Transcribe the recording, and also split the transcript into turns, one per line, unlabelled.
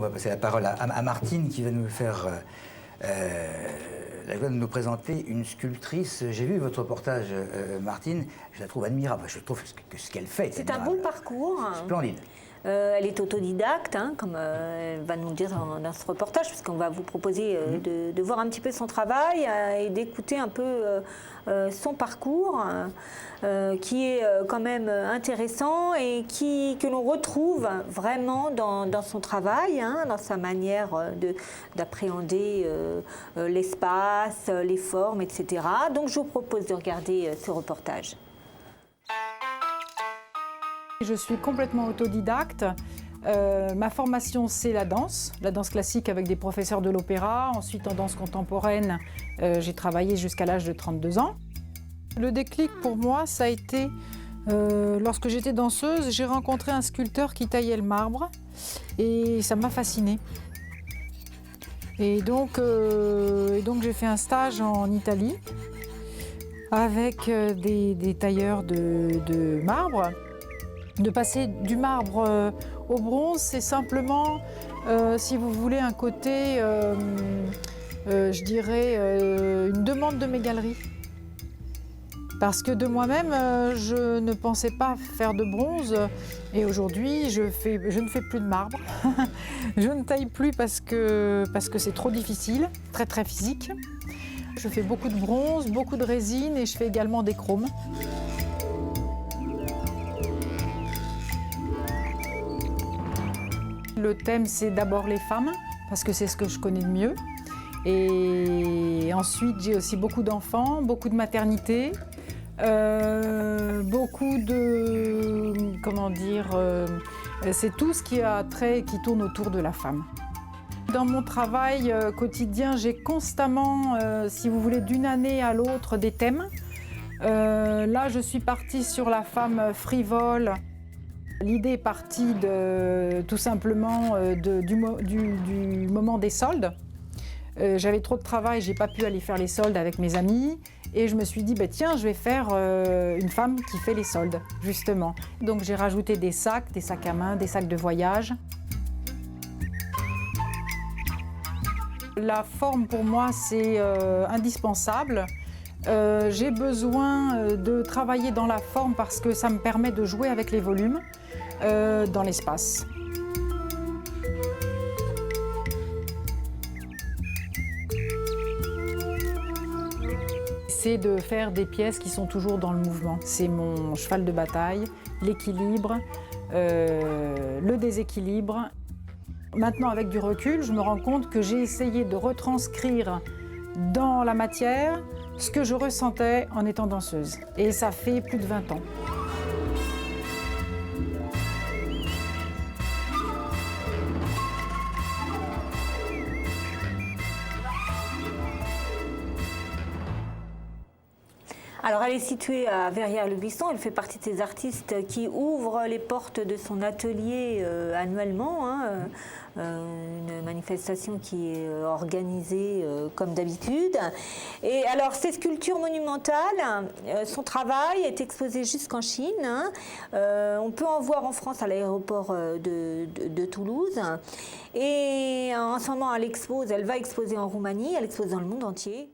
On va passer la parole à Martine qui va nous faire la joie de nous présenter une sculptrice. J'ai vu votre reportage, Martine, je la trouve admirable. Je trouve que ce qu'elle fait est
C'est un
admirable.
bon parcours.
Splendide.
Elle est autodidacte, hein, comme elle va nous le dire dans ce reportage, puisqu'on va vous proposer de voir un petit peu son travail et d'écouter un peu son parcours, qui est quand même intéressant et que l'on retrouve vraiment dans son travail, hein, dans sa manière d'appréhender l'espace, les formes, etc. Donc je vous propose de regarder ce reportage.
Je suis complètement autodidacte. Ma formation, c'est la danse classique avec des professeurs de l'opéra. Ensuite, en danse contemporaine, j'ai travaillé jusqu'à l'âge de 32 ans. Le déclic pour moi, ça a été lorsque j'étais danseuse, j'ai rencontré un sculpteur qui taillait le marbre et ça m'a fascinée. Et donc j'ai fait un stage en Italie avec des tailleurs de marbre. De passer du marbre au bronze, c'est simplement, si vous voulez, un côté, je dirais, une demande de mes galeries. Parce que de moi-même, je ne pensais pas faire de bronze et aujourd'hui, je ne fais plus de marbre. Je ne taille plus parce que c'est trop difficile, très très physique. Je fais beaucoup de bronze, beaucoup de résine et je fais également des chromes. Le thème, c'est d'abord les femmes, parce que c'est ce que je connais le mieux. Et ensuite, j'ai aussi beaucoup d'enfants, beaucoup de maternité, beaucoup de... comment dire... c'est tout ce qui a trait, qui tourne autour de la femme. Dans mon travail quotidien, j'ai constamment, si vous voulez, d'une année à l'autre, des thèmes. Là, je suis partie sur la femme frivole. L'idée est partie tout simplement du moment des soldes. J'avais trop de travail, j'ai pas pu aller faire les soldes avec mes amis et je me suis dit, bah, tiens, je vais faire une femme qui fait les soldes, justement. Donc j'ai rajouté des sacs à main, des sacs de voyage. La forme pour moi, c'est indispensable. J'ai besoin de travailler dans la forme parce que ça me permet de jouer avec les volumes dans l'espace. C'est de faire des pièces qui sont toujours dans le mouvement. C'est mon cheval de bataille, l'équilibre, le déséquilibre. Maintenant, avec du recul, je me rends compte que j'ai essayé de retranscrire dans la matière ce que je ressentais en étant danseuse. Et ça fait plus de 20 ans.
Alors, elle est située à Verrières-le-Buisson. Elle fait partie de ces artistes qui ouvrent les portes de son atelier annuellement. Hein, une manifestation qui est organisée comme d'habitude. Et alors, ces sculptures monumentales, son travail est exposé jusqu'en Chine. Hein. On peut en voir en France à l'aéroport de Toulouse. Et en ce moment, elle va exposer en Roumanie, elle expose dans le monde entier.